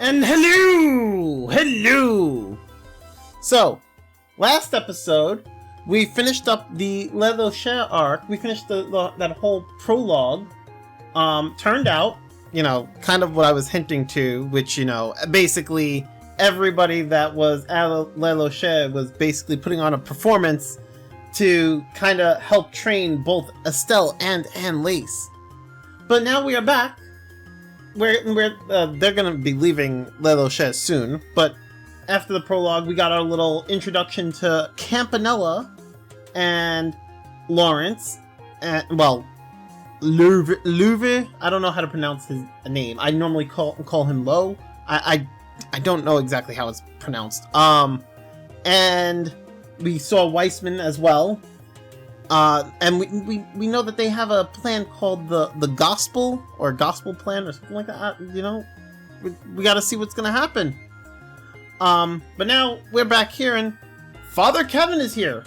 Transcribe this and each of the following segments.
And hello! So, last episode, we finished up the Lelouch arc. We finished that whole prologue. Turned out, kind of what I was hinting to, which, basically everybody that was at Lelouch was basically putting on a performance to kind of help train both Estelle and Anelace. But now we are back. They're gonna be leaving Lelouch soon, but after the prologue, we got our little introduction to Campanella and Lawrence, and Louvre. I don't know how to pronounce his name. I normally call him Lo. I don't know exactly how it's pronounced. And we saw Weissman as well. And we know that they have a plan called the Gospel, or Gospel Plan, or something like that. We gotta see what's gonna happen. But now we're back here, and Father Kevin is here.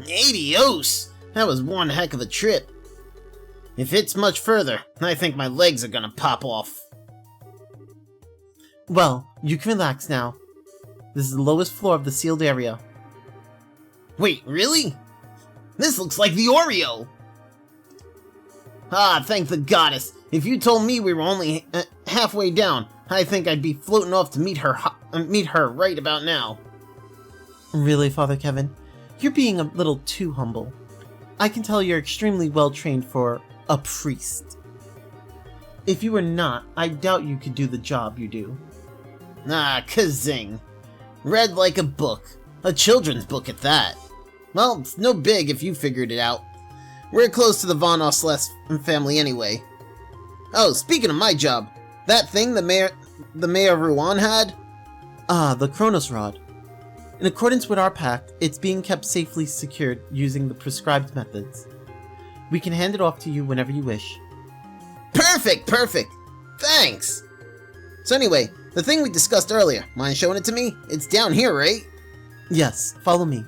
Adios! That was one heck of a trip. If it's much further, I think my legs are gonna pop off. Well, you can relax now. This is the lowest floor of the sealed area. Wait, really? This looks like the Oreo! Ah, thank the goddess. If you told me we were only halfway down, I think I'd be floating off to meet her right about now. Really, Father Kevin? You're being a little too humble. I can tell you're extremely well trained for a priest. If you were not, I doubt you could do the job you do. Ah, kazing. Read like a book. A children's book at that. Well, it's no big if you figured it out. We're close to the Von Osles family anyway. Oh, speaking of my job, that thing the mayor of Rouen had? Ah, the Kronos Rod. In accordance with our pact, it's being kept safely secured using the prescribed methods. We can hand it off to you whenever you wish. Perfect! Thanks! So anyway, the thing we discussed earlier, mind showing it to me? It's down here, right? Yes, follow me.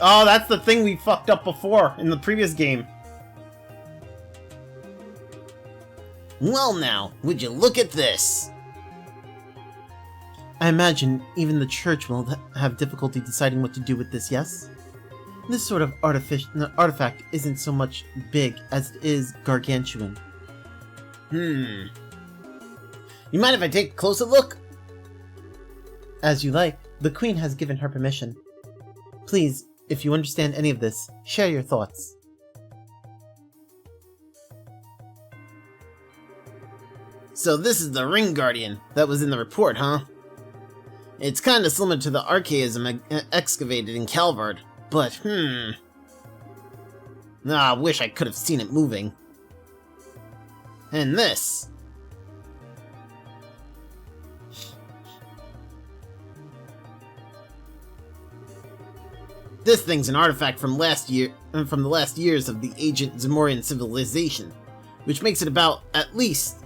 Oh, that's the thing we fucked up before in the previous game. Well now, would you look at this? I imagine even the church will have difficulty deciding what to do with this, yes? This sort of artifact isn't so much big as it is gargantuan. You mind if I take a closer look? As you like. The Queen has given her permission. Please, if you understand any of this, share your thoughts. So this is the Ring Guardian that was in the report, huh? It's kinda similar to the archaism excavated in Calvard, but I wish I could have seen it moving. And this. This thing's an artifact from the last years of the ancient Zamorian civilization, which makes it about, at least,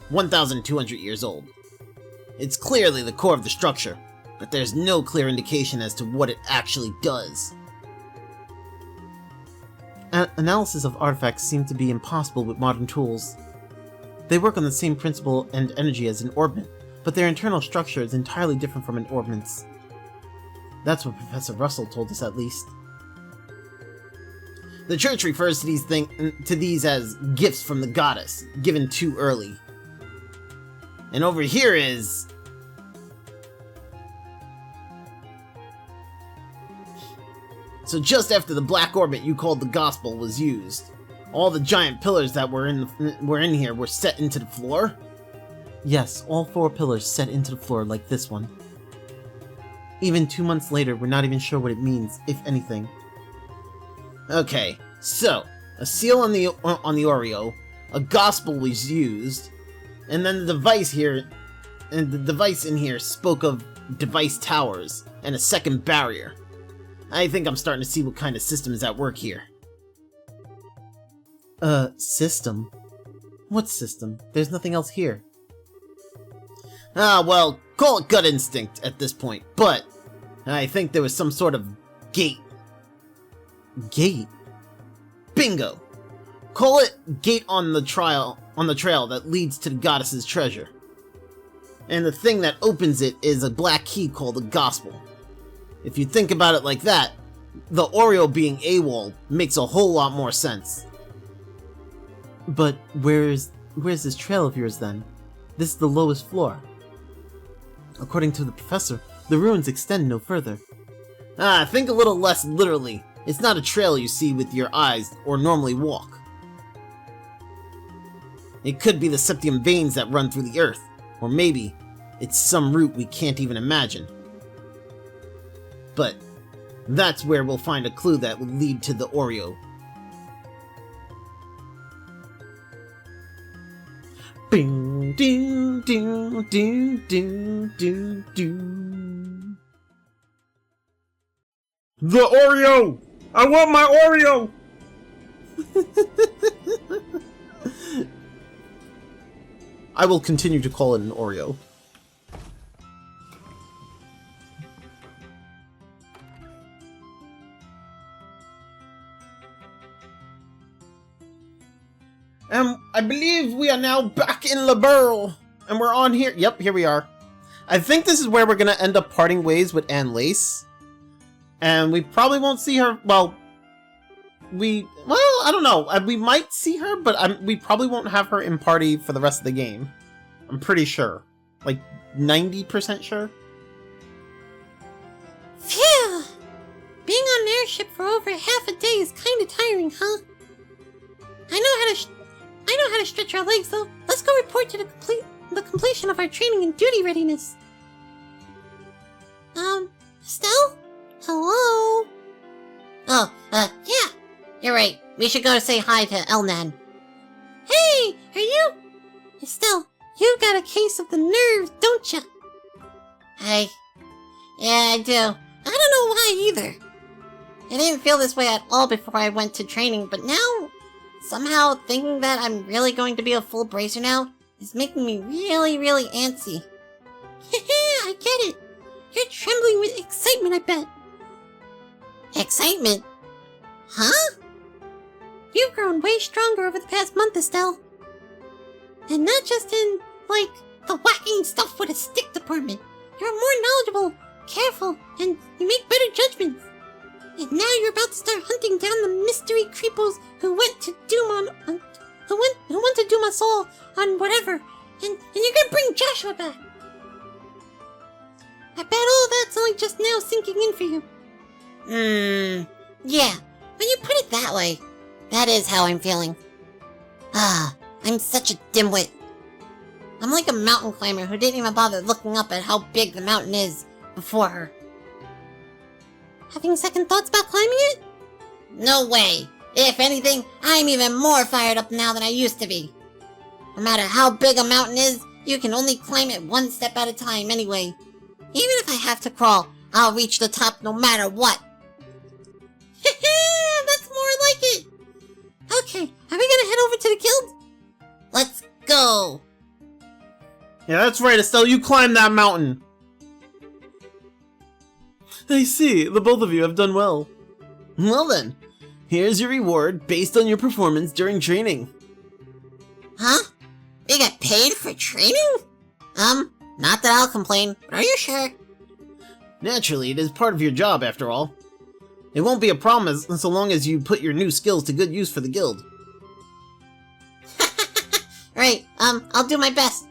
1,200 years old. It's clearly the core of the structure, but there's no clear indication as to what it actually does. Analysis of artifacts seem to be impossible with modern tools. They work on the same principle and energy as an orbment, but their internal structure is entirely different from an orbment's. That's what Professor Russell told us, at least. The church refers to these as gifts from the goddess, given too early. And over here is... So just after the black orbit you called the Gospel was used, all the giant pillars that were in here were set into the floor? Yes, all 4 pillars set into the floor like this one. Even 2 months later, we're not even sure what it means, if anything. Okay, so, a seal on the Oreo, a Gospel was used, and then the device in here spoke of device towers, and a second barrier. I think I'm starting to see what kind of system is at work here. System? What system? There's nothing else here. Ah, well, call it gut instinct at this point, but I think there was some sort of gate. Gate? Bingo! Call it gate on the trail that leads to the goddess's treasure. And the thing that opens it is a black key called the gospel. If you think about it like that, the Oreo being AWOL makes a whole lot more sense. But where's this trail of yours then? This is the lowest floor. According to the professor, the ruins extend no further. Think a little less literally. It's not a trail you see with your eyes or normally walk. It could be the septium veins that run through the earth, or maybe it's some route we can't even imagine. But that's where we'll find a clue that will lead to the Oreo. Bing, ding, ding, ding, ding, ding, ding. The Oreo! I want my Oreo! I will continue to call it an Oreo. I believe we are now back in liberl, and we're on here. Yep, here we are. I think this is where we're gonna end up parting ways with Anelace, and we probably won't see her. Well, I don't know. We might see her, but we probably won't have her in party for the rest of the game. I'm pretty sure, like 90% sure. Phew! Being on an airship for over half a day is kind of tiring, huh? I know how to stretch our legs, though. Let's go report to the completion of our training and duty readiness. Estelle? Hello? Oh, yeah. You're right. We should go say hi to Elnan. Hey, are you? Estelle, you got a case of the nerves, don't you? Yeah, I do. I don't know why either. I didn't feel this way at all before I went to training, but now, somehow thinking that I'm really going to be a full bracer now is making me really, really antsy. I get it. You're trembling with excitement, I bet. Excitement? Huh? You've grown way stronger over the past month, Estelle. And not just in, like, the whacking stuff with a stick department. You're more knowledgeable, careful, and you make better judgments. And now you're about to start hunting down the mystery creepos who went to doom who went to doom us all on whatever, and you're gonna bring Joshua back. I bet all that's only just now sinking in for you. Yeah, when you put it that way, that is how I'm feeling. I'm such a dimwit. I'm like a mountain climber who didn't even bother looking up at how big the mountain is before her. Having second thoughts about climbing it? No way. If anything, I'm even more fired up now than I used to be. No matter how big a mountain is, you can only climb it one step at a time anyway. Even if I have to crawl, I'll reach the top no matter what. That's more like it. Okay, are we gonna head over to the guild? Let's go. Yeah, that's right, Estelle. You climbed that mountain. I see. The both of you have done well. Well then, here's your reward based on your performance during training. Huh? We get paid for training? Not that I'll complain, but are you sure? Naturally, it is part of your job after all. It won't be a problem so long as you put your new skills to good use for the guild. Right, I'll do my best.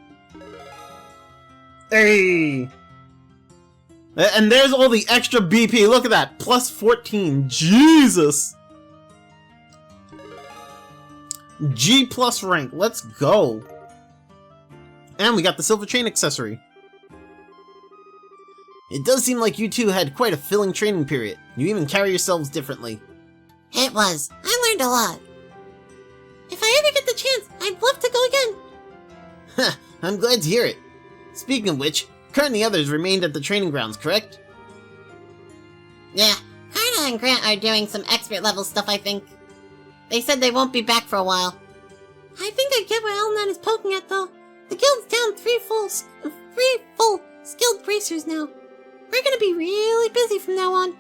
Hey! And there's all the extra BP. Look at that. Plus 14. Jesus! G plus rank. Let's go. And we got the silver chain accessory. It does seem like you two had quite a filling training period. You even carry yourselves differently. It was. I learned a lot. If I ever get the chance, I'd love to go again. I'm glad to hear it. Speaking of which, Kurt and the others remained at the training grounds, correct? Yeah, Karna and Grant are doing some expert level stuff, I think. They said they won't be back for a while. I think I get what Elnan is poking at, though. The guild's down three full skill bracers now. We're gonna be really busy from now on. And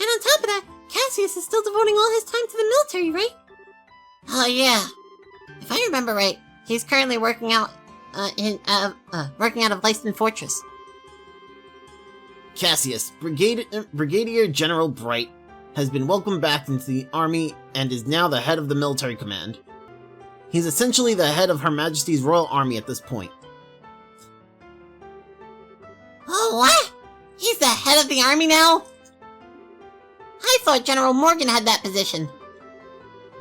on top of that, Cassius is still devoting all his time to the military, right? Oh yeah. If I remember right, he's currently working out of Lyston Fortress. Cassius, Brigadier General Bright, has been welcomed back into the army and is now the head of the military command. He's essentially the head of Her Majesty's Royal Army at this point. Oh, what? He's the head of the army now? I thought General Morgan had that position.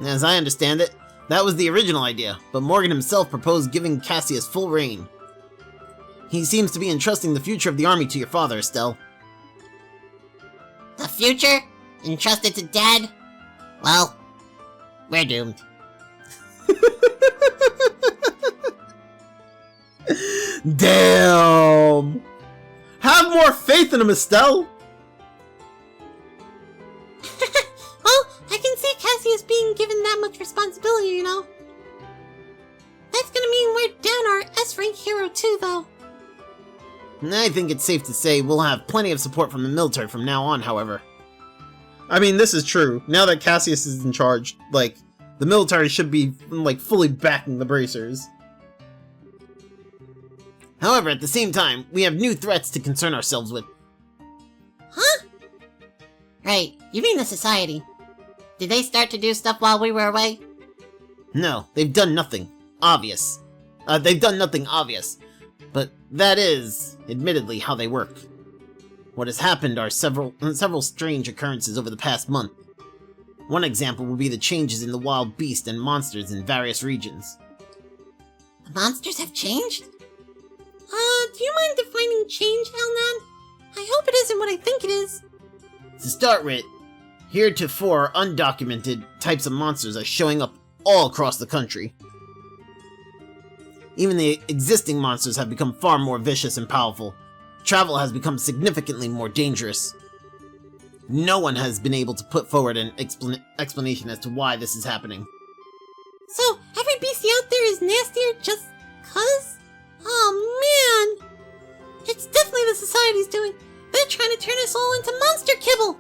As I understand it, that was the original idea, but Morgan himself proposed giving Cassius full reign. He seems to be entrusting the future of the army to your father, Estelle. The future? Entrusted to Dad? Well, we're doomed. Damn! Have more faith in him, Estelle! Well, I can see Cassius being given that much responsibility, you know. That's gonna mean we're down our S-rank hero too, though. I think it's safe to say we'll have plenty of support from the military from now on, however. I mean, this is true. Now that Cassius is in charge, like, the military should be, like, fully backing the bracers. However, at the same time, we have new threats to concern ourselves with. Huh? Right, you mean the society. Did they start to do stuff while we were away? No, they've done nothing obvious. But that is, admittedly, how they work. What has happened are several strange occurrences over the past month. One example would be the changes in the wild beast and monsters in various regions. The monsters have changed? Do you mind defining change, Elnan? I hope it isn't what I think it is. To start with, heretofore undocumented types of monsters are showing up all across the country. Even the existing monsters have become far more vicious and powerful. Travel has become significantly more dangerous. No one has been able to put forward an explanation as to why this is happening. So, every beastie out there is nastier just 'cause? Oh man! It's definitely the society's doing. They're trying to turn us all into monster kibble!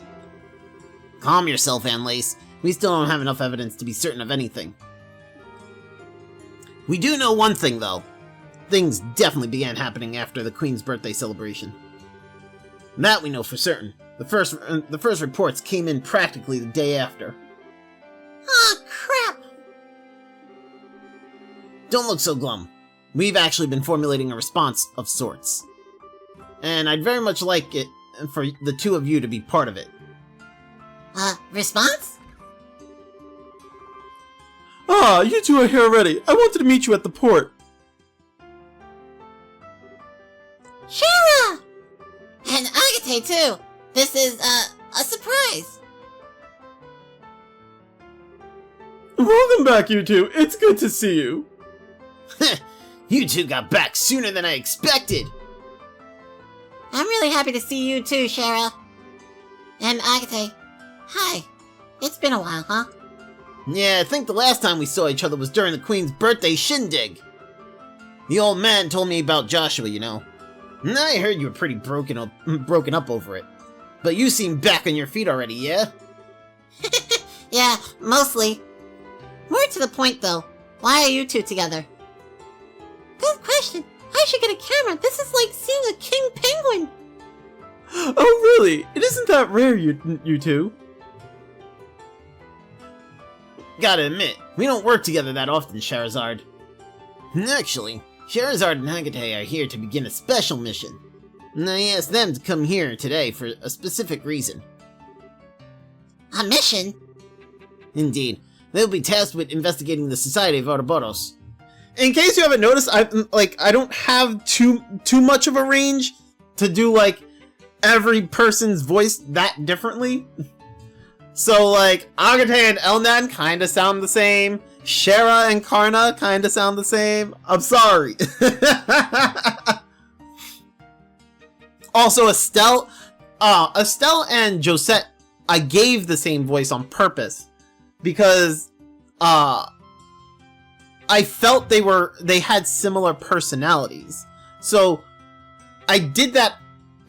Calm yourself, Anelace. We still don't have enough evidence to be certain of anything. We do know one thing, though. Things definitely began happening after the Queen's birthday celebration. That we know for certain. The first reports came in practically the day after. Aw, crap! Don't look so glum. We've actually been formulating a response of sorts. And I'd very much like it for the two of you to be part of it. Response? Ah, you two are here already. I wanted to meet you at the port. Shara! And Agate, too. This is, a surprise. Welcome back, you two. It's good to see you. You two got back sooner than I expected. I'm really happy to see you too, Shara. And Agate. Hi. It's been a while, huh? Yeah, I think the last time we saw each other was during the Queen's birthday shindig. The old man told me about Joshua, you know. And I heard you were pretty broken up over it. But you seem back on your feet already, yeah? Yeah, mostly. More to the point, though. Why are you two together? Good question. I should get a camera. This is like seeing a king penguin. Oh, really? It isn't that rare, you two. Gotta admit, we don't work together that often, Scherazard. Actually, Scherazard and Agate are here to begin a special mission. And I asked them to come here today for a specific reason. A mission? Indeed. They'll be tasked with investigating the Society of Ouroboros. In case you haven't noticed, I don't have too much of a range to do, like, every person's voice that differently. So, like, Agate and Elnan kind of sound the same. Shara and Karna kind of sound the same. I'm sorry. Also, Estelle and Josette, I gave the same voice on purpose because I felt they had similar personalities. So I did that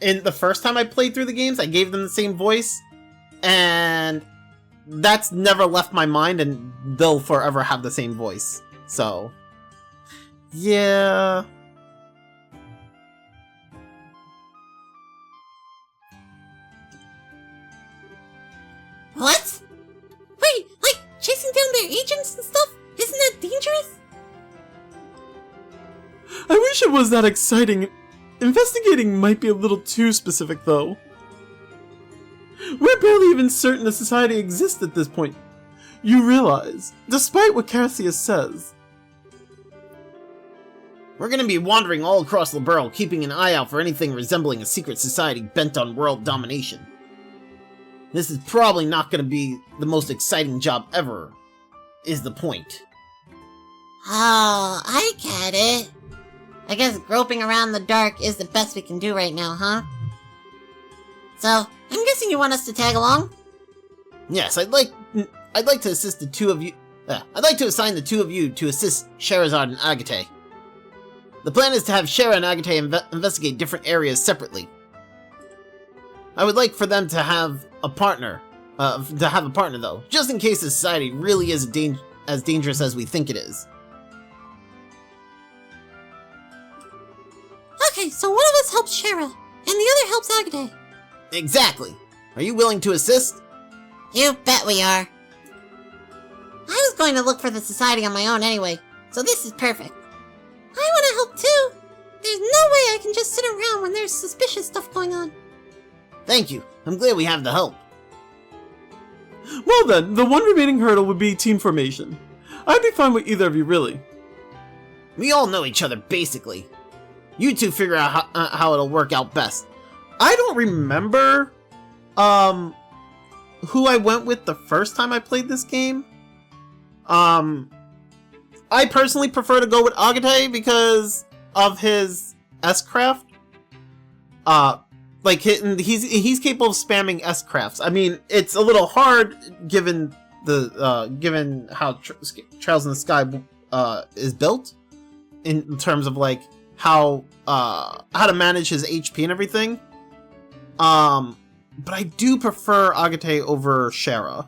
in the first time I played through the games. I gave them the same voice, and that's never left my mind, and they'll forever have the same voice. So, yeah. What? Wait, like chasing down their agents and stuff? Isn't that dangerous? I wish it was that exciting. Investigating might be a little too specific, though. We're barely even certain a society exists at this point. You realize, despite what Cassius says. We're gonna be wandering all across liberl, keeping an eye out for anything resembling a secret society bent on world domination. This is probably not gonna be the most exciting job ever, is the point. Oh, I get it. I guess groping around in the dark is the best we can do right now, huh? So, I'm guessing you want us to tag along? Yes, I'd like to assist the two of you. I'd like to assign the two of you to assist Scherazard and Agate. The plan is to have Shera and Agate investigate different areas separately. I would like for them to have a partner. Though, just in case the society really is as dangerous as we think it is. Okay, so one of us helps Shera, and the other helps Agate. Exactly. Are you willing to assist? You bet we are. I was going to look for the society on my own anyway, so this is perfect. I want to help too. There's no way I can just sit around when there's suspicious stuff going on. Thank you. I'm glad we have the help. Well then, the one remaining hurdle would be team formation. I'd be fine with either of you, really. We all know each other, basically. You two figure out how it'll work out best. I don't remember who I went with the first time I played this game. I personally prefer to go with Agate because of his S-craft. Like he's capable of spamming S-crafts. I mean, it's a little hard given the given how Trails in the Sky is built in terms of like how to manage his HP and everything. But I do prefer Agate over Shera.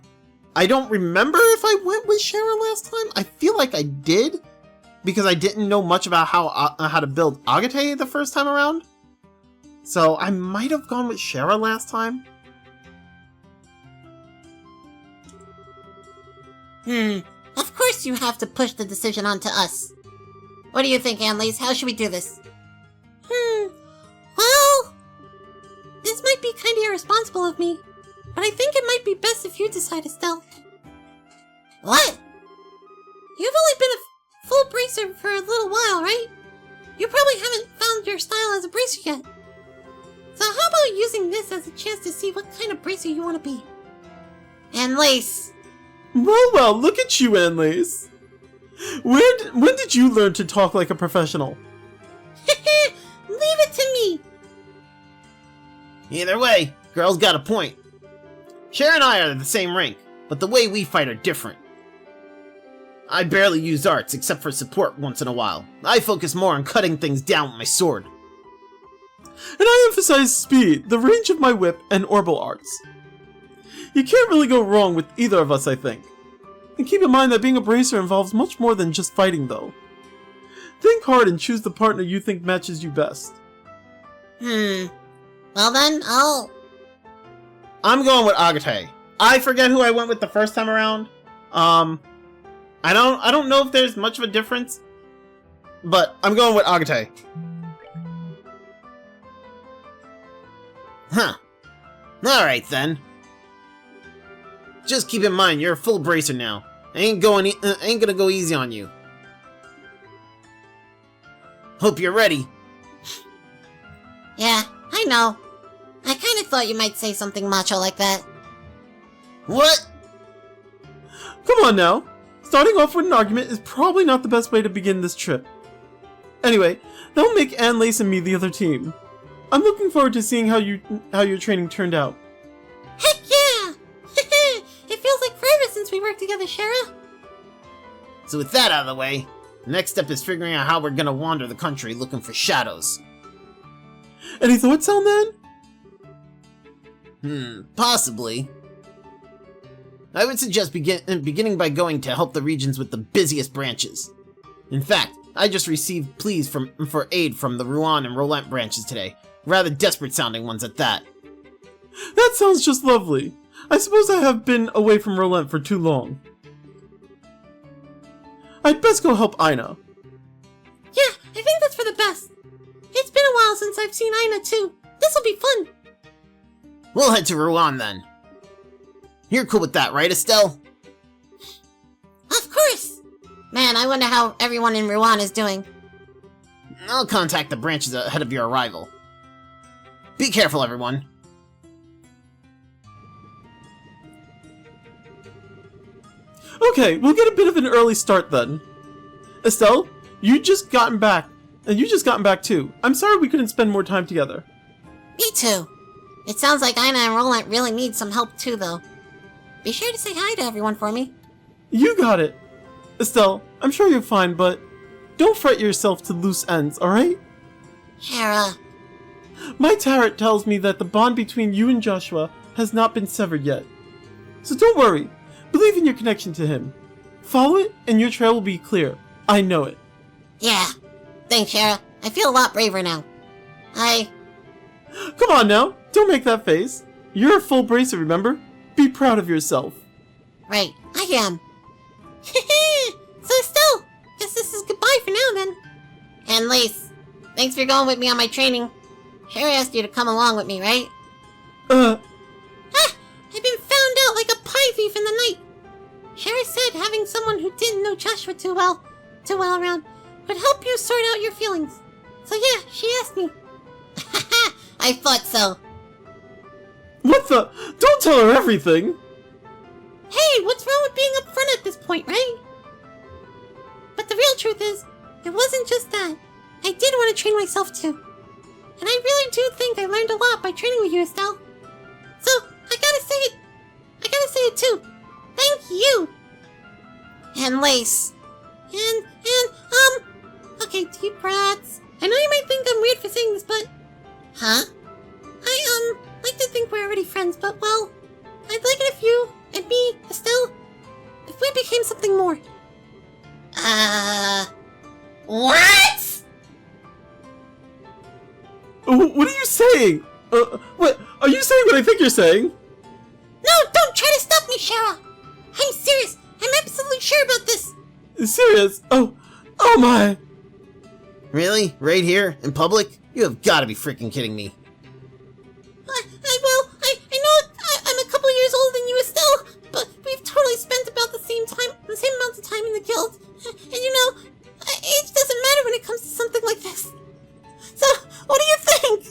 I don't remember if I went with Shera last time. I feel like I did because I didn't know much about how to build Agate the first time around. So I might have gone with Shera last time. Of course you have to push the decision onto us. What do you think, Anelace? How should we do this? Well, this might be kind of irresponsible of me, but I think it might be best if you decide, Estelle. What? You've only been a full bracer for a little while, right? You probably haven't found your style as a bracer yet. So how about using this as a chance to see what kind of bracer you want to be? Anelace. Well, look at you, Anelace. When did you learn to talk like a professional? Leave it to me. Either way, girl's got a point. Shera and I are the same rank, but the way we fight are different. I barely use arts except for support once in a while. I focus more on cutting things down with my sword. And I emphasize speed, the range of my whip, and orbital arts. You can't really go wrong with either of us, I think. And keep in mind that being a bracer involves much more than just fighting, though. Think hard and choose the partner you think matches you best. Well then, I'm going with Agate. I forget who I went with the first time around. I don't know if there's much of a difference, but I'm going with Agate. Huh. Alright then. Just keep in mind, you're a full bracer now. I ain't gonna go easy on you. Hope you're ready. Yeah, I know. I kind of thought you might say something macho like that. What? Come on now. Starting off with an argument is probably not the best way to begin this trip. Anyway, that'll make Anelace and me the other team. I'm looking forward to seeing how your training turned out. Heck yeah! It feels like forever since we worked together, Shera. So with that out of the way, the next step is figuring out how we're gonna wander the country looking for shadows. Any thoughts, Elnan? Possibly. I would suggest beginning by going to help the regions with the busiest branches. In fact, I just received pleas for aid from the Ruan and Rolant branches today. Rather desperate sounding ones at that. That sounds just lovely. I suppose I have been away from Rolant for too long. I'd best go help Aina. Yeah, I think that's for the best. It's been a while since I've seen Aina too. This'll be fun. We'll head to Ruan then. You're cool with that, right, Estelle? Of course. Man, I wonder how everyone in Ruan is doing. I'll contact the branches ahead of your arrival. Be careful, everyone. Okay, we'll get a bit of an early start then. Estelle, you just gotten back too. I'm sorry we couldn't spend more time together. Me too. It sounds like Aina and Roland really need some help too, though. Be sure to say hi to everyone for me. You got it. Estelle, I'm sure you're fine, but don't fret yourself to loose ends, alright? Schera. My tarot tells me that the bond between you and Joshua has not been severed yet. So don't worry. Believe in your connection to him. Follow it, and your trail will be clear. I know it. Yeah. Thanks, Schera. I feel a lot braver now. Come on now, don't make that face. You're a full bracer, remember? Be proud of yourself. Right, I am. So Estelle, guess this is goodbye for now then. And Lace, thanks for going with me on my training. Harry asked you to come along with me, right? I've been found out like a pie thief in the night. Sherry said having someone who didn't know Joshua too well around would help you sort out your feelings. So yeah, she asked me. I thought so. What the? Don't tell her everything! Hey, what's wrong with being upfront at this point, right? But the real truth is, it wasn't just that. I did want to train myself too. And I really do think I learned a lot by training with you, Estelle. So, I gotta say it too. Thank you! And Lace. Okay, deep breaths. I know you might think I'm weird for saying this, but... Huh? I, like to think we're already friends, but well... I'd like it if you, and me, Estelle, if we became something more. What? What are you saying? What? Are you saying what I think you're saying? No, don't try to stop me, Schera! I'm serious! I'm absolutely sure about this! Serious? Oh my! Really? Right here? In public? You have gotta be freaking kidding me. I know I'm a couple years older than you, Estelle, but we've totally spent about the same amount of time in the guild. And you know, age doesn't matter when it comes to something like this. So, what do you think?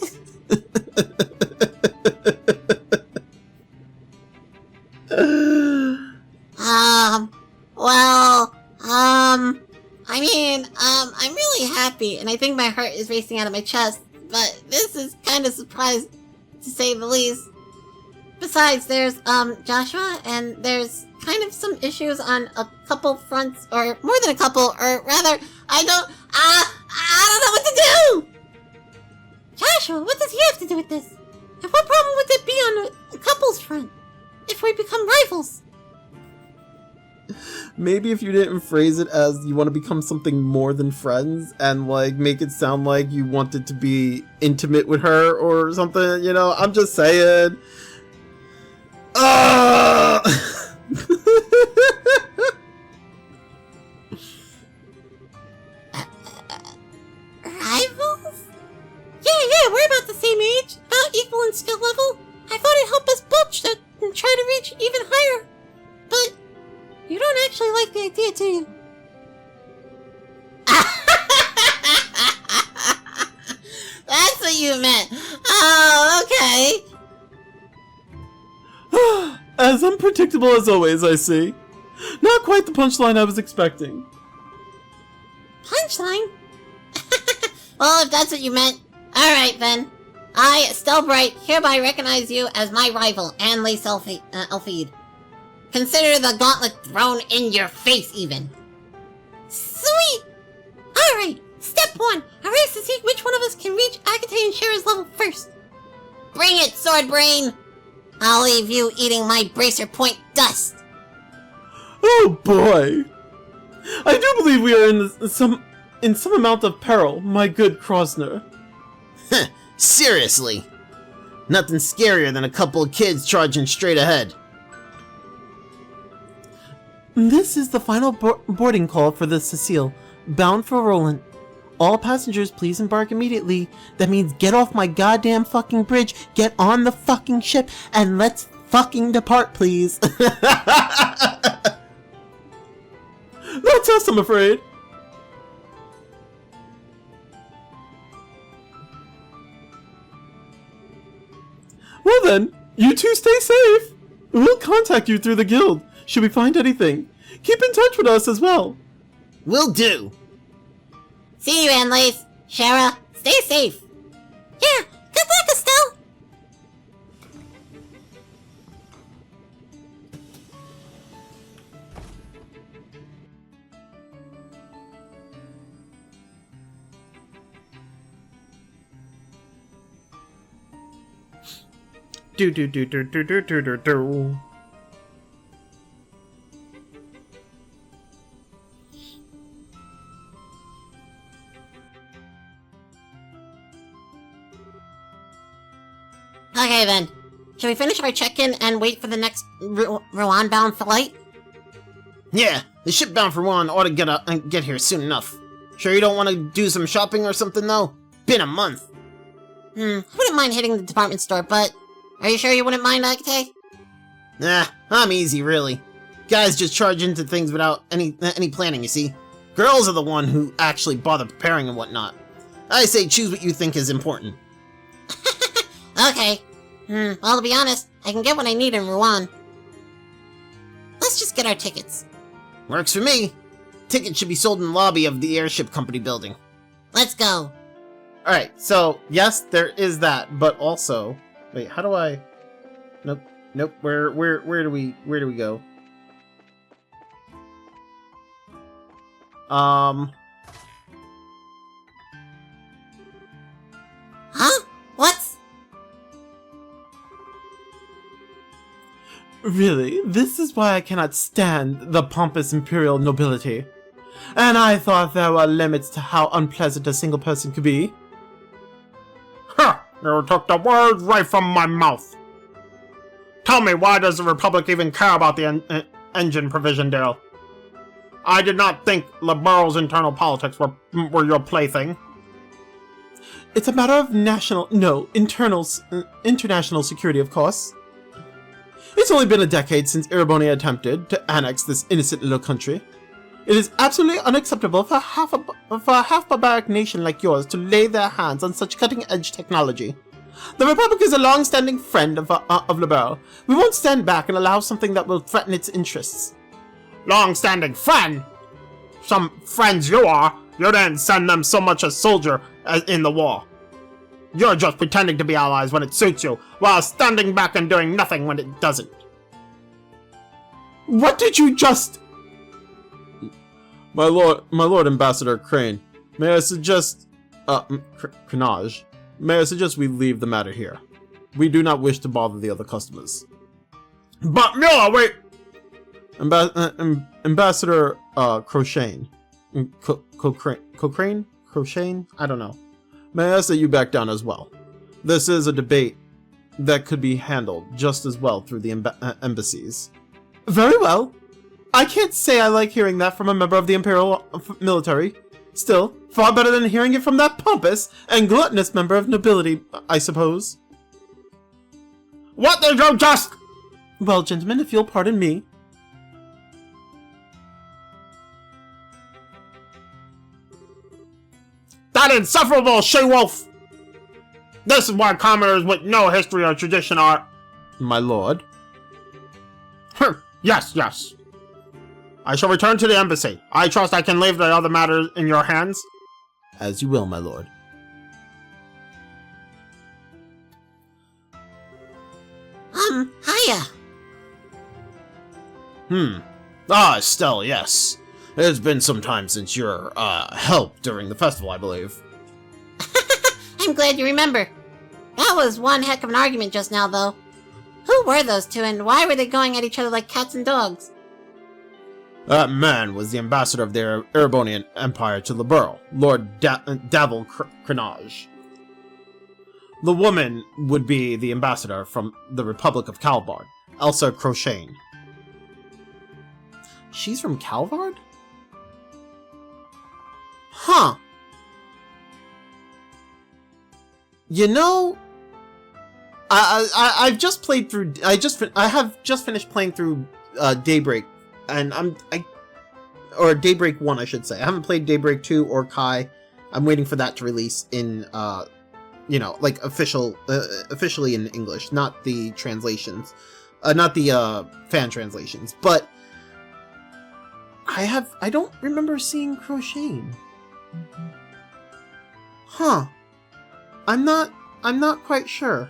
I'm really happy, and I think my heart is racing out of my chest, but this is kind of surprising, to say the least. Besides, there's, Joshua, and there's kind of some issues on a couple fronts, or more than a couple, or rather, I don't know what to do! Joshua, what does he have to do with this? And what problem would there be on a couple's front, if we become rivals? Maybe if you didn't phrase it as you want to become something more than friends and like make it sound like you wanted to be intimate with her or something, you know, I'm just saying. Rivals? Yeah, we're about the same age, about equal in skill level. I thought it'd help us both and try to reach even higher. But you don't actually like the idea, do you? That's what you meant. Oh, okay. As unpredictable as always, I see. Not quite the punchline I was expecting. Punchline? Well, if that's what you meant. Alright then. I, Estelle Bright, hereby recognize you as my rival and Lace Elfide. Consider the gauntlet thrown in your face, even. Sweet! Alright, step one. A race to see which one of us can reach Agate and Scherazard's level first. Bring it, Sword Brain! I'll leave you eating my bracer point dust. Oh boy! I do believe we are in some amount of peril, my good Krosner. Seriously. Nothing scarier than a couple of kids charging straight ahead. This is the final boarding call for the Cecile, bound for Roland. All passengers, please embark immediately. That means get off my goddamn fucking bridge, get on the fucking ship, and let's fucking depart, please. That's us, I'm afraid. Well then, you two stay safe. We'll contact you through the guild, should we find anything. Keep in touch with us as well. Will do. See you, Anelace. Shara, stay safe. Yeah, good luck, Estelle. Do. Okay then. Should we finish our check-in and wait for the next Rouen-bound flight? Yeah, the ship bound for one ought to get here soon enough. Sure you don't want to do some shopping or something, though? Been a month. I wouldn't mind hitting the department store, but... Are you sure you wouldn't mind, Agate? Nah, I'm easy, really. Guys just charge into things without any planning, you see. Girls are the one who actually bother preparing and whatnot. I say choose what you think is important. Okay. Well, to be honest, I can get what I need in Rouen. Let's just get our tickets. Works for me. Tickets should be sold in the lobby of the airship company building. Let's go. Alright, so, yes, there is that, but also... Wait, how do I... Nope, where do we go? Huh? What's... Really, this is why I cannot stand the pompous imperial nobility. And I thought there were limits to how unpleasant a single person could be. Huh! You took the words right from my mouth. Tell me, why does the Republic even care about the engine provision deal? I did not think liberl's internal politics were your plaything. It's a matter of international security, of course. It's only been a decade since Ouroboro attempted to annex this innocent little country. It is absolutely unacceptable for a half-barbaric nation like yours to lay their hands on such cutting-edge technology. The Republic is a long-standing friend of liberl. We won't stand back and allow something that will threaten its interests. Long-standing friend? Some friends you are. You didn't send them so much as soldier in the war. You're just pretending to be allies when it suits you, while standing back and doing nothing when it doesn't. What did you just... My Lord Ambassador Crane, may I suggest... Crenage, may I suggest we leave the matter here. We do not wish to bother the other customers. But Mueller, wait! Ambassador, Crocane. Cochrane? Crocane? I don't know. May I ask that you back down as well? This is a debate that could be handled just as well through the embassies. Very well. I can't say I like hearing that from a member of the Imperial military. Still, far better than hearing it from that pompous and gluttonous member of nobility, I suppose. What did you just... Well, gentlemen, if you'll pardon me. That insufferable she-wolf! This is why commoners with no history or tradition are... My lord. Yes. I shall return to the embassy. I trust I can leave the other matters in your hands. As you will, my lord. Hiya. Ah, Estelle, yes. It's been some time since your, help during the festival, I believe. I'm glad you remember. That was one heck of an argument just now, though. Who were those two, and why were they going at each other like cats and dogs? That man was the ambassador of the Erebonian Empire to liberl, Lord Davil Crenage. The woman would be the ambassador from the Republic of Calvard, Elsa Crochane. She's from Calvard? Huh. You know, I've just played through. I have just finished playing through Daybreak, and or Daybreak 1, I should say. I haven't played Daybreak 2 or Kai. I'm waiting for that to release in, like officially in English, not the translations, not the fan translations. But I don't remember seeing Crochane. Huh. I'm not quite sure.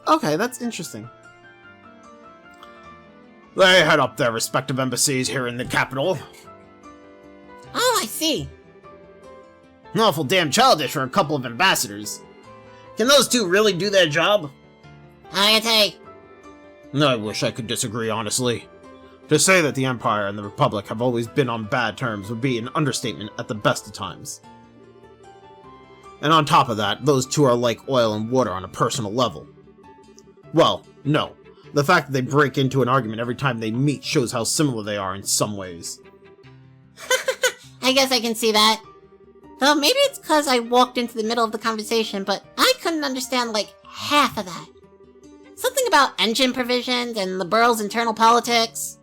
Okay, that's interesting. They head up their respective embassies here in the capital. Oh, I see. Awful damn childish for a couple of ambassadors. Can those two really do their job? Agate. I wish I could disagree, honestly. To say that the Empire and the Republic have always been on bad terms would be an understatement at the best of times. And on top of that, those two are like oil and water on a personal level. Well, no. The fact that they break into an argument every time they meet shows how similar they are in some ways. I guess I can see that. Though maybe it's because I walked into the middle of the conversation, but I couldn't understand like half of that. Something about engine provisions and liberl's internal politics.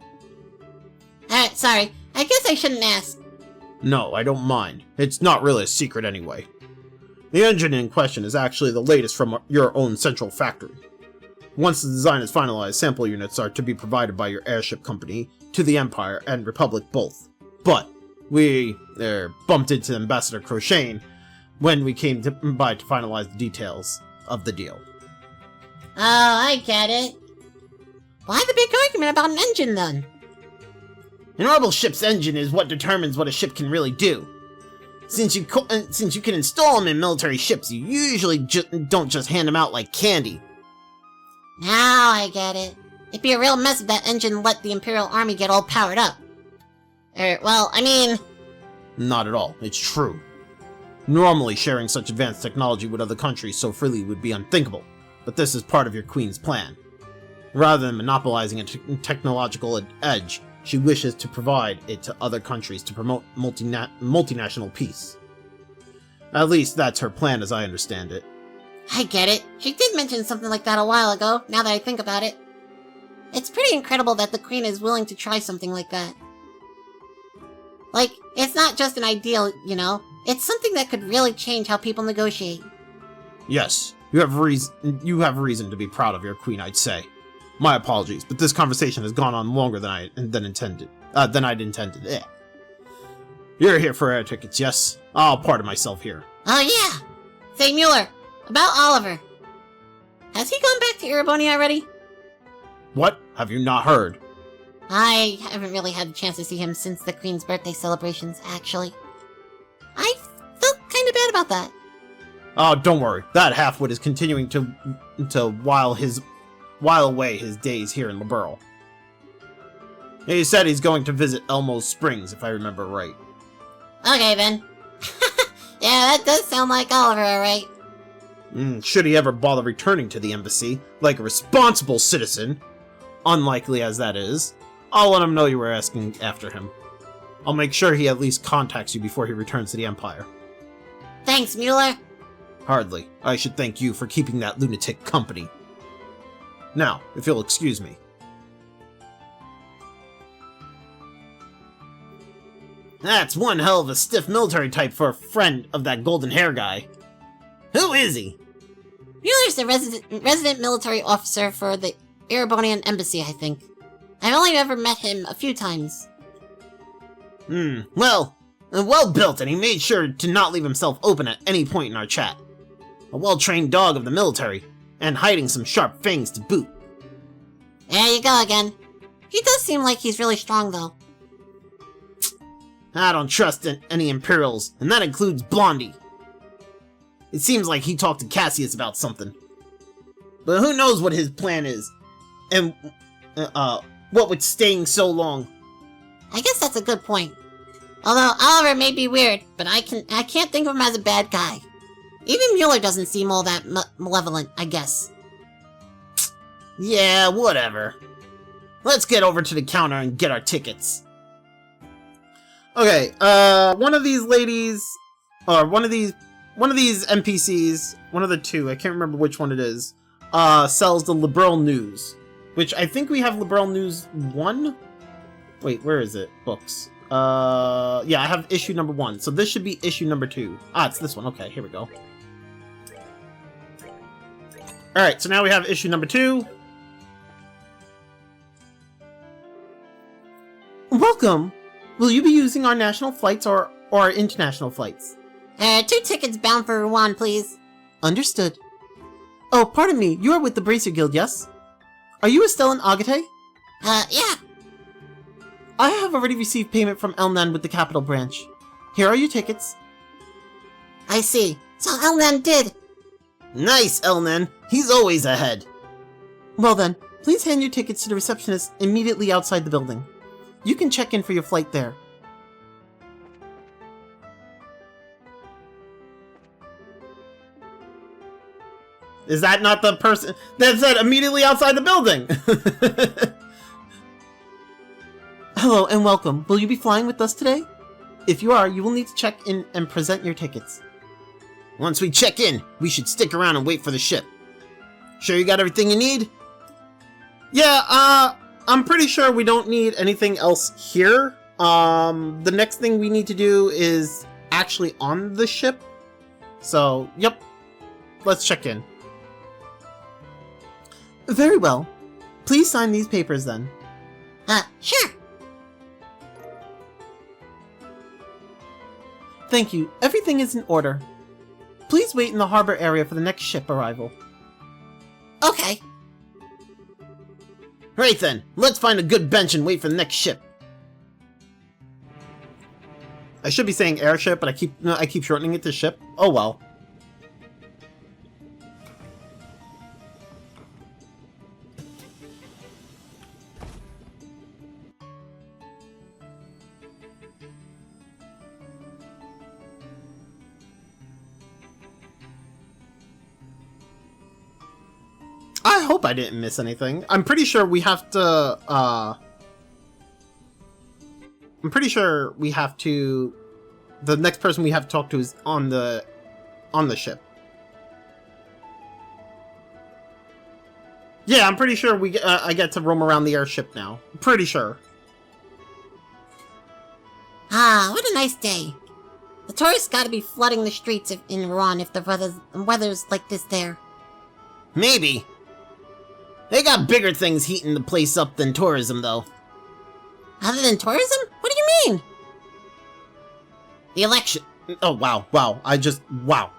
Alright, sorry. I guess I shouldn't ask. No, I don't mind. It's not really a secret anyway. The engine in question is actually the latest from your own central factory. Once the design is finalized, sample units are to be provided by your airship company to the Empire and Republic both. But we bumped into Ambassador Crochane when we came by to finalize the details of the deal. Oh, I get it. Why the big argument about an engine then? An orbital ship's engine is what determines what a ship can really do. Since you can install them in military ships, you usually don't just hand them out like candy. Now I get it. It'd be a real mess if that engine let the Imperial Army get all powered up. Not at all. It's true. Normally, sharing such advanced technology with other countries so freely would be unthinkable, but this is part of your queen's plan. Rather than monopolizing a technological edge, she wishes to provide it to other countries to promote multinational peace. At least that's her plan as I understand it. I get it. She did mention something like that a while ago, now that I think about it. It's pretty incredible that the Queen is willing to try something like that. Like, it's not just an ideal, you know? It's something that could really change how people negotiate. Yes, you have reason to be proud of your queen, I'd say. My apologies, but this conversation has gone on longer than I'd intended. You're here for air tickets, yes? I'll pardon myself here. Oh yeah! Say, Mueller, about Oliver. Has he gone back to Ereboni already? What? Have you not heard? I haven't really had a chance to see him since the Queen's birthday celebrations, actually. I felt kind of bad about that. Oh, don't worry. That halfwit is continuing to while away his days here in liberl. He said he's going to visit Elmo's Springs, if I remember right. Okay, then. Yeah, that does sound like Oliver, alright. Should he ever bother returning to the embassy, like a responsible citizen, unlikely as that is, I'll let him know you were asking after him. I'll make sure he at least contacts you before he returns to the Empire. Thanks, Mueller. Hardly. I should thank you for keeping that lunatic company. Now, if you'll excuse me. That's one hell of a stiff military type for a friend of that golden hair guy. Who is he? Mueller's the resident military officer for the Erebonian embassy, I think. I've only ever met him a few times. Well built, and he made sure to not leave himself open at any point in our chat. A well-trained dog of the military, and hiding some sharp fangs to boot. There you go again. He does seem like he's really strong, though. I don't trust any Imperials, and that includes Blondie. It seems like he talked to Cassius about something. But who knows what his plan is, and what with staying so long. I guess that's a good point. Although Oliver may be weird, but I can't think of him as a bad guy. Even Mueller doesn't seem all that malevolent, I guess. Yeah, whatever. Let's get over to the counter and get our tickets. Okay, one of these ladies, or one of these NPCs, one of the two, I can't remember which one it is, sells the liberl news, which I think we have liberl news 1? Wait, where is it? Books. Yeah, I have issue number 1, so this should be issue number 2. Ah, it's this one. Okay, here we go. Alright, so now we have issue number 2. Welcome! Will you be using our national flights or our international flights? 2 tickets bound for Rouen, please. Understood. Oh, pardon me, you are with the Bracer Guild, yes? Are you Estelle and Agate? Yeah. I have already received payment from Elnan with the Capital Branch. Here are your tickets. I see. So Elnan did. Nice, Elnan. He's always ahead. Well then, please hand your tickets to the receptionist immediately outside the building. You can check in for your flight there. Is that not the person that said immediately outside the building? Hello and welcome. Will you be flying with us today? If you are, you will need to check in and present your tickets. Once we check in, we should stick around and wait for the ship. Sure you got everything you need? Yeah, I'm pretty sure we don't need anything else here. The next thing we need to do is actually on the ship. So, yep. Let's check in. Very well. Please sign these papers then. Sure. Thank you. Everything is in order. Please wait in the harbor area for the next ship arrival. Okay. Right then, let's find a good bench and wait for the next ship. I should be saying airship, but I keep shortening it to ship. Oh well. I hope I didn't miss anything. I'm pretty sure we have to, the next person we have to talk to is on the ship. Yeah, I'm pretty sure I get to roam around the airship now. I'm pretty sure. What a nice day. The tourists gotta be flooding the streets in Rouen if the weather's like this there. Maybe. They got bigger things heating the place up than tourism, though. Other than tourism? What do you mean? The election. Oh, wow. Wow.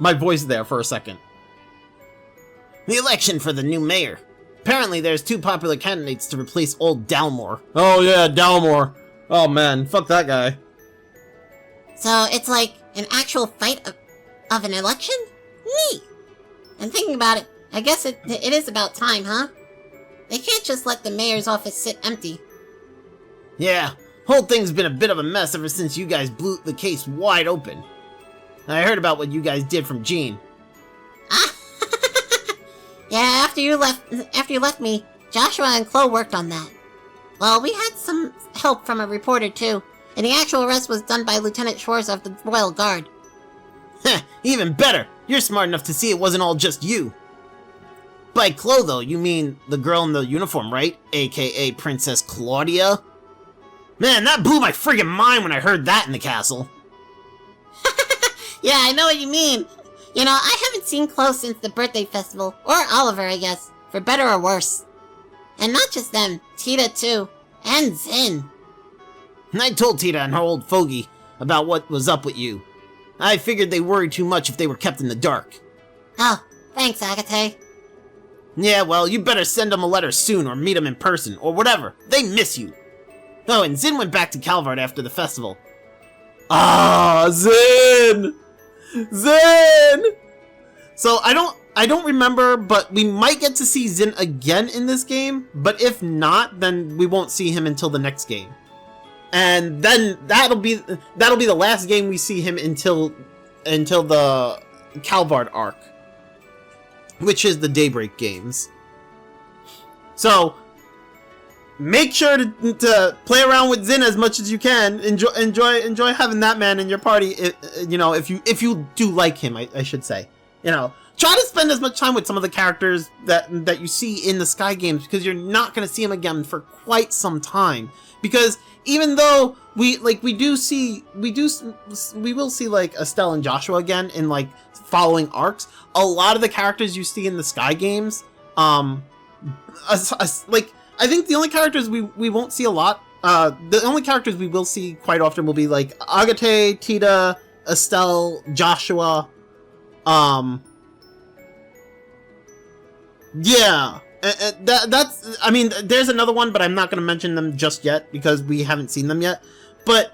My voice there for a second. The election for the new mayor. Apparently there's 2 popular candidates to replace old Dalmore. Oh, yeah, Dalmore. Oh, man. Fuck that guy. So it's like an actual fight of an election? Neat. And thinking about it, I guess it is about time, huh? They can't just let the mayor's office sit empty. Yeah, whole thing's been a bit of a mess ever since you guys blew the case wide open. I heard about what you guys did from Jean. Yeah, after you left me, Joshua and Chloe worked on that. Well, we had some help from a reporter too, and the actual arrest was done by Lieutenant Schwartz of the Royal Guard. Heh, even better! You're smart enough to see it wasn't all just you. By Chloe, though, you mean the girl in the uniform, right? AKA Princess Claudia? Man, that blew my friggin' mind when I heard that in the castle. Yeah, I know what you mean. You know, I haven't seen Chloe since the birthday festival, or Oliver, I guess, for better or worse. And not just them, Tita too, and Zin. I told Tita and her old fogey about what was up with you. I figured they worried too much if they were kept in the dark. Oh, thanks, Agate. Yeah, well, you better send them a letter soon or meet them in person, or whatever. They miss you. Oh, and Zin went back to Calvard after the festival. Ah, Zin! Zin! So I don't remember, but we might get to see Zin again in this game, but if not, then we won't see him until the next game. And then that'll be the last game we see him until the Calvard arc, which is the Daybreak games. So make sure to play around with Zin as much as you can. Enjoy having that man in your party. If you do like him, I should say. Try to spend as much time with some of the characters that you see in the Sky games, because you're not going to see them again for quite some time. Because even though we will see like Estelle and Joshua again in like following arcs, a lot of the characters you see in the Sky games, I think the only characters we won't see a lot, the only characters we will see quite often will be like Agate, Tita, Estelle, Joshua, yeah, that's, I mean, there's another one, but I'm not going to mention them just yet because we haven't seen them yet, but,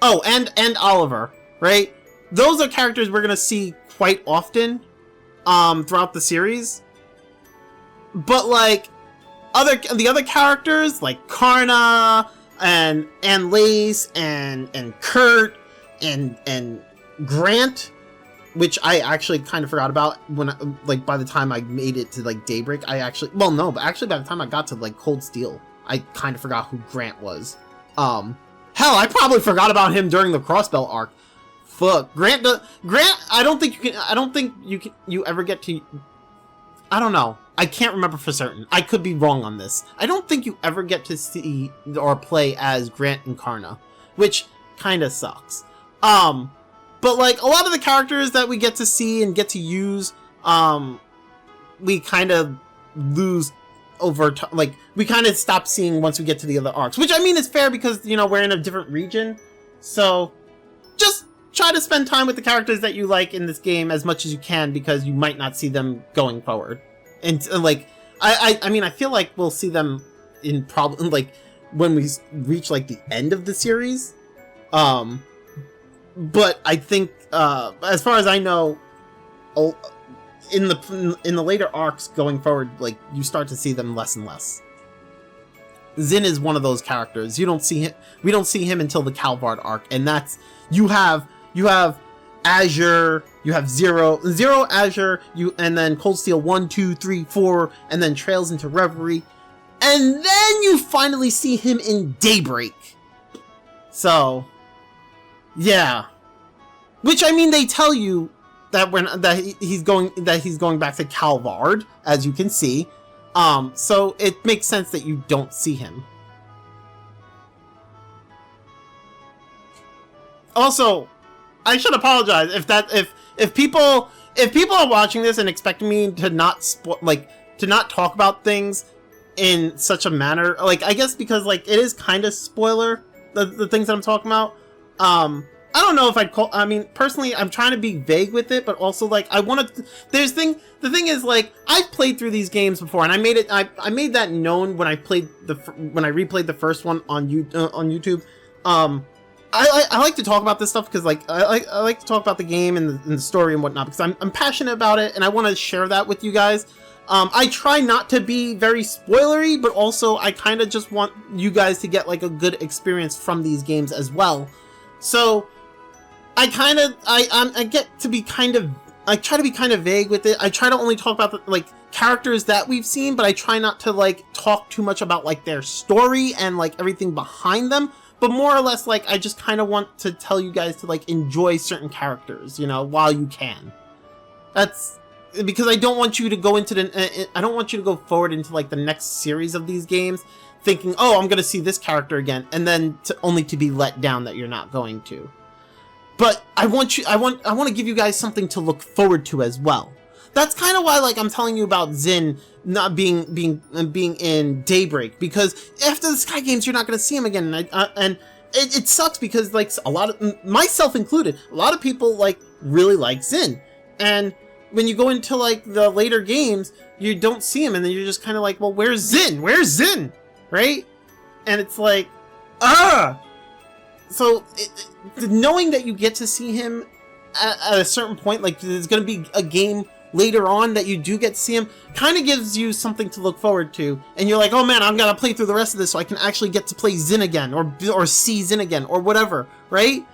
oh, and Oliver, right? Those are characters we're going to see quite often, throughout the series, but like, the other characters like Karna and Anelace and Kurt and Grant, which I actually kind of forgot about when by the time I made it to like Daybreak, by the time I got to like Cold Steel, I kind of forgot who Grant was. Hell, I probably forgot about him during the Crossbell arc. Fuck, Grant. I don't think you ever get to. I don't know. I can't remember for certain. I could be wrong on this. I don't think you ever get to see or play as Grant and Karna, which kind of sucks. But like a lot of the characters that we get to see and get to use, we kind of lose over time. Like we kind of stop seeing once we get to the other arcs, which I mean is fair because we're in a different region. So just try to spend time with the characters that you like in this game as much as you can, because you might not see them going forward. And like, I mean, I feel like we'll see them in probably like when we reach like the end of the series. But I think, as far as I know, in the later arcs going forward, like you start to see them less and less. Zin is one of those characters. We don't see him until the Calvard arc, and that's you have Azure, you have Zero, Azure, and then Cold Steel 1, 2, 3, 4, and then trails into Reverie, and then you finally see him in Daybreak. So, yeah, which I mean, they tell you that he's going back to Calvard, as you can see, so it makes sense that you don't see him. Also, I should apologize if people are watching this and expecting me to not talk about things in such a manner, like I guess because like it is kind of spoiler the things that I'm talking about. I don't know if I mean personally I'm trying to be vague with it, but also like I want to. The thing is like I've played through these games before, and I made that known when I replayed the first one on YouTube. I like to talk about this stuff because like I like to talk about the game and the story and whatnot, because I'm passionate about it and I want to share that with you guys. I try not to be very spoilery, but also I kind of just want you guys to get like a good experience from these games as well. So I try to be kind of vague with it. I try to only talk about the like characters that we've seen, but I try not to like talk too much about like their story and like everything behind them. But more or less, like, I just kind of want to tell you guys to, like, enjoy certain characters, while you can. That's because I don't want you to go into I don't want you to go forward into, like, the next series of these games thinking, oh, I'm going to see this character again, and then only to be let down that you're not going to. But I want to give you guys something to look forward to as well. That's kind of why, like, I'm telling you about Zin not being in Daybreak, because after the Sky games, you're not going to see him again, and it sucks because, like, a lot of, myself included, a lot of people, like, really like Zin, and when you go into, like, the later games, you don't see him, and then you're just kind of like, well, where's Zin? Where's Zin? Right? And it's like, So, knowing that you get to see him at a certain point, like there's going to be a game later on that you do get to see him, kind of gives you something to look forward to. And you're like, oh man, I'm going to play through the rest of this so I can actually get to play Zin again, or see Zin again, or whatever, right?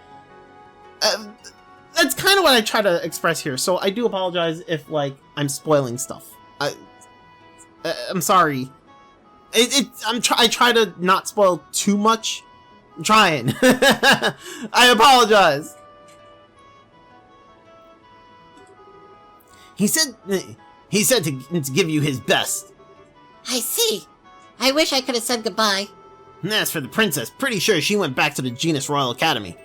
That's kind of what I try to express here, so I do apologize if, like, I'm spoiling stuff. I'm sorry. I try to not spoil too much. I'm trying. I apologize. He said to give you his best. I see. I wish I could have said goodbye. And as for the princess, pretty sure she went back to the Genus Royal Academy.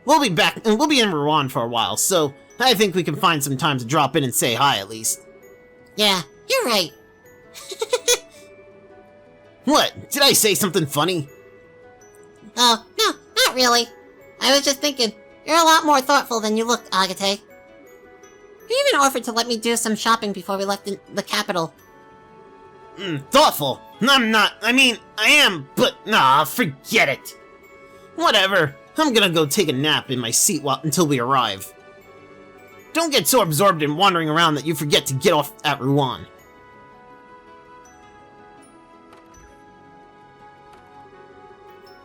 We'll be back, and we'll be in Rouen for a while, so I think we can find some time to drop in and say hi at least. Yeah, you're right. What? Did I say something funny? Oh, no, not really. I was just thinking, you're a lot more thoughtful than you look, Agate. You even offered to let me do some shopping before we left the capital. Thoughtful? I'm not. I mean, I am, but nah, forget it. Whatever. I'm gonna go take a nap in my seat until we arrive. Don't get so absorbed in wandering around that you forget to get off at Rouen.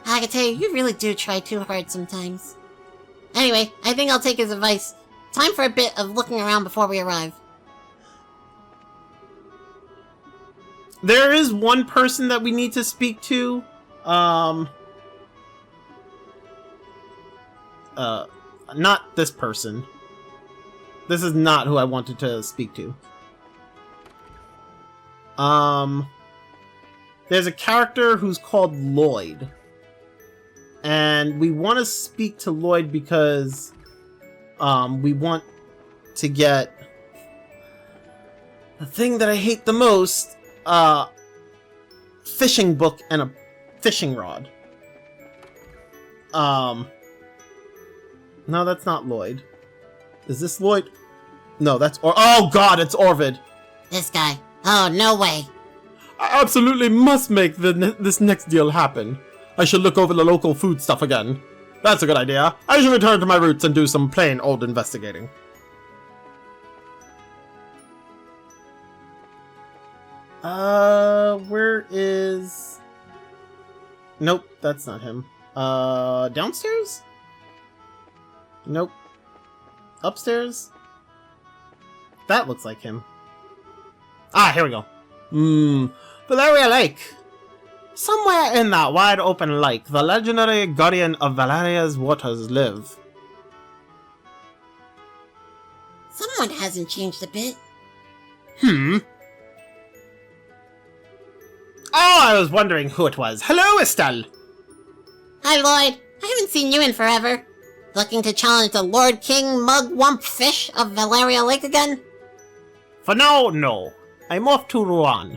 Agate, you really do try too hard sometimes. Anyway, I think I'll take his advice. Time for a bit of looking around before we arrive. There is one person that we need to speak to. Not this person. This is not who I wanted to speak to. There's a character who's called Lloyd. And we want to speak to Lloyd because we want to get the thing that I hate the most, fishing book and a fishing rod. No, that's not Lloyd. Is this Lloyd? No, that's oh god, it's Orvid. This guy. Oh, no way. I absolutely must make this next deal happen. I should look over the local food stuff again. That's a good idea. I should return to my roots and do some plain old investigating. Where is... Nope, that's not him. Downstairs? Nope. Upstairs? That looks like him. Ah, here we go. Valeria Lake. Somewhere in that wide open lake, the legendary guardian of Valeria's waters live. Someone hasn't changed a bit. Oh, I was wondering who it was. Hello, Estelle. Hi, Lloyd. I haven't seen you in forever. Looking to challenge the Lord King Mugwump Fish of Valeria Lake again? For now, no. I'm off to Rouen.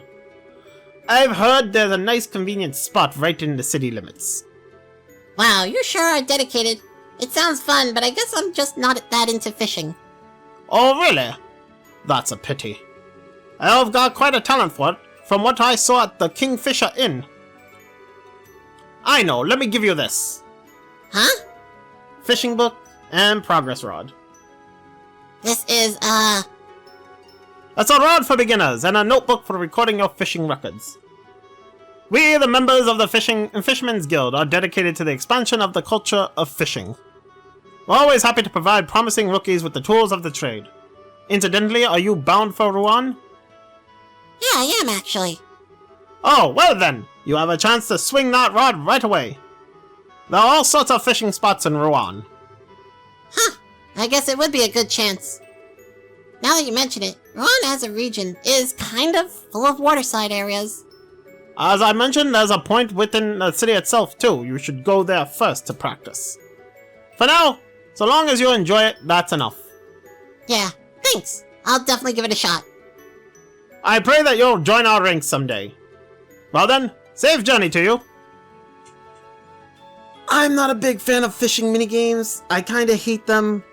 I've heard there's a nice convenient spot right in the city limits. Wow, you sure are dedicated. It sounds fun, but I guess I'm just not that into fishing. Oh, really? That's a pity. I've got quite a talent for it, from what I saw at the Kingfisher Inn. I know, let me give you this. Huh? Fishing book and progress rod. This is, That's a rod for beginners and a notebook for recording your fishing records. We, the members of the Fishermen's Guild, are dedicated to the expansion of the culture of fishing. We're always happy to provide promising rookies with the tools of the trade. Incidentally, are you bound for Rouen? Yeah, I am actually. Oh, well then, you have a chance to swing that rod right away. There are all sorts of fishing spots in Rouen. Huh, I guess it would be a good chance. Now that you mention it, Rouen as a region is kind of full of waterside areas. As I mentioned, there's a point within the city itself too. You should go there first to practice. For now, so long as you enjoy it, that's enough. Yeah, thanks. I'll definitely give it a shot. I pray that you'll join our ranks someday. Well then, safe journey to you. I'm not a big fan of fishing minigames. I kind of hate them.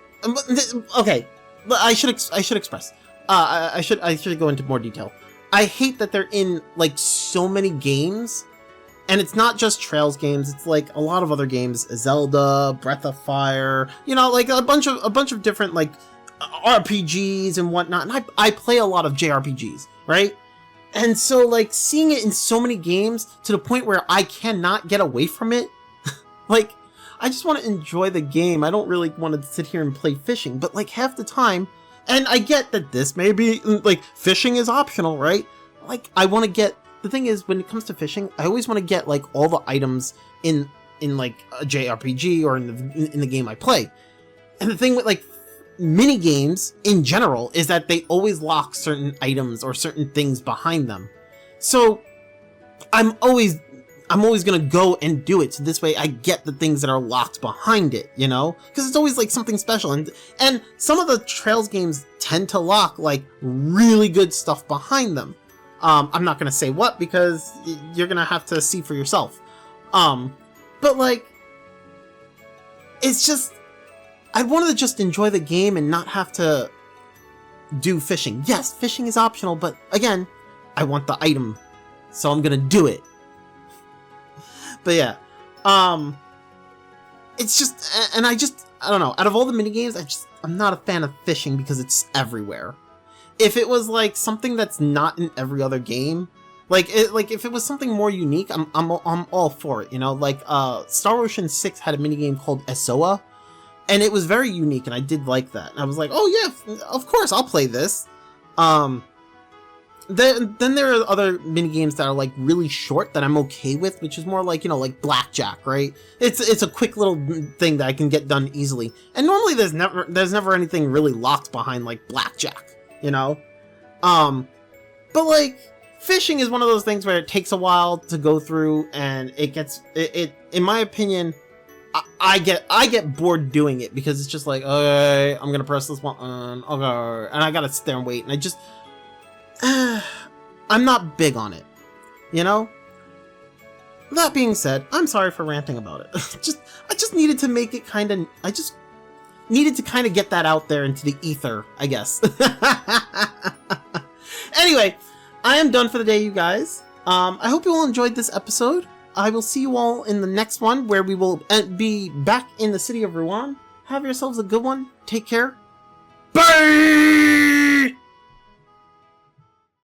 Okay, but I should express. I should go into more detail. I hate that they're in like so many games, And it's not just Trails games, it's like a lot of other games, Zelda, Breath of Fire, you know, like a bunch of different like RPGs and whatnot. And I play a lot of JRPGs, right? And so like seeing it in so many games to the point where I cannot get away from it, like I just want to enjoy the game. I don't really want to sit here and play fishing, but like half the time, and I get that this may be like fishing is optional, right? Like I want to get, the thing is when it comes to fishing, I always want to get like all the items in like a JRPG or in the game I play. And the thing with like mini games in general is that they always lock certain items or certain things behind them. So I'm always gonna go and do it, so this way I get the things that are locked behind it, you know? Because it's always like something special, and some of the Trails games tend to lock like really good stuff behind them. I'm not gonna say what because you're gonna have to see for yourself. But like, it's just, I wanted to just enjoy the game and not have to do fishing. Yes, fishing is optional, but again, I want the item, so I'm gonna do it. But yeah, it's just, and I don't know, out of all the minigames, I'm not a fan of fishing because it's everywhere. If it was like something that's not in every other game, like if it was something more unique, I'm all for it, you know? Like Star Ocean 6 had a minigame called Esoa, and it was very unique, and I did like that. And I was like, oh yeah, of course I'll play this. Then there are other minigames that are like really short that I'm okay with, which is more like, you know, like blackjack, right? It's a quick little thing that I can get done easily. And normally there's never anything really locked behind like blackjack, you know? But like fishing is one of those things where it takes a while to go through, and it in my opinion, I get bored doing it because it's just like, okay, I'm gonna press this one, okay, and I gotta sit there and wait, and I just I'm not big on it, you know? That being said, I'm sorry for ranting about it. I just needed to make it I just needed to kind of get that out there into the ether, I guess. Anyway, I am done for the day, you guys. I hope you all enjoyed this episode. I will see you all in the next one, where we will be back in the city of Rouen. Have yourselves a good one. Take care. Bye!